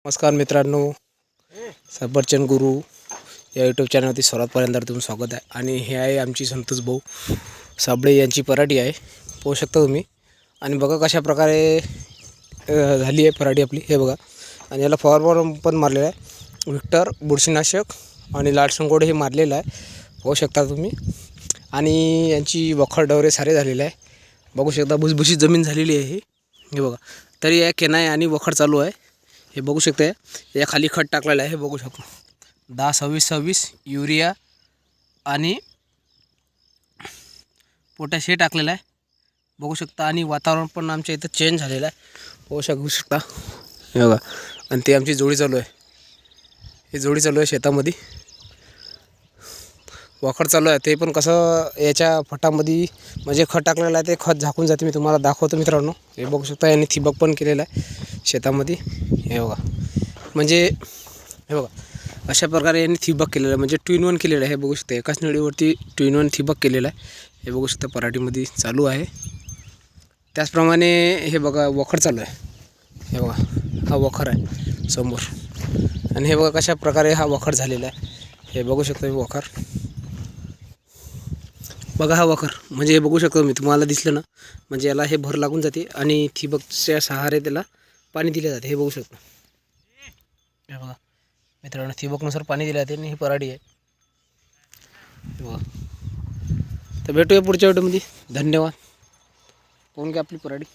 नमस्कार मित्रांनो, सफरचंद गुरु या यूट्यूब चॅनलवरती सर्वातपर्यंत तुमचं स्वागत आहे. आणि हे आहे आमची संतोष भाऊ साबळे यांची पराठी आहे, पाहू शकता तुम्ही. आणि बघा कशा प्रकारे झाली आहे पराठी आपली, हे बघा. आणि याला फवारणी पण मारलेला आहे, विक्टर बुरशीनाशक आणि लाडसंगोड हे मारलेलं आहे, पाहू शकता तुम्ही. आणि यांची वखर डवरे सारे झालेले आहे, बघू शकता. भुसभुशीत जमीन झालेली आहे हे बघा. तरी या केनाय आणि वखर चालू आहे, हे बघू शकता. या खाली खत टाकलेलं आहे, हे बघू शकता. 10-26-26 युरिया आणि पोटॅश हे टाकलेलं आहे, बघू शकता. आणि वातावरण पण आमच्या इथं चेंज झालेलं आहे, बघू शकता हे बघा. आणि ते आमची जोडी चालू आहे, हे जोडी चालू आहे शेतामध्ये. वखर चालू आहे, ते पण कसं याच्या फटामध्ये म्हणजे खत टाकलेलं आहे, ते खत झाकून जाते. मी तुम्हाला दाखवतो मित्रांनो, हे बघू शकता. यांनी ठिबक पण केलेलं आहे शेतामध्ये, हे बघा. म्हणजे हे बघा अशा प्रकारे यांनी ठिबक केलेलं आहे, म्हणजे 2-in-1 केलेलं आहे, हे बघू शकता. एकाच नळीवरती 2-in-1 ठिबक केलेलं आहे, हे बघू शकता. पराठीमध्ये चालू आहे. त्याचप्रमाणे हे बघा वखर चालू आहे, हे बघा. हा वखर आहे समोर. आणि हे बघा कशा प्रकारे हा वखर झालेला आहे, हे बघू शकता. हे वखर बघा, हा वखर म्हणजे हे बघू शकतो मी, तुम्हाला दिसलं ना, म्हणजे याला हे भर लागून जाते आणि ठिबकच्या सहारे त्याला पाणी दिले जाते, हे बघू शकतो. हे बघा मित्रांनो, ठिबकनुसार पाणी दिले जाते आणि ही पराठी आहे, हे बघा. तर भेटूया पुढच्या व्हिडिओमध्ये. धन्यवाद. पाहून घ्या आपली पराठी.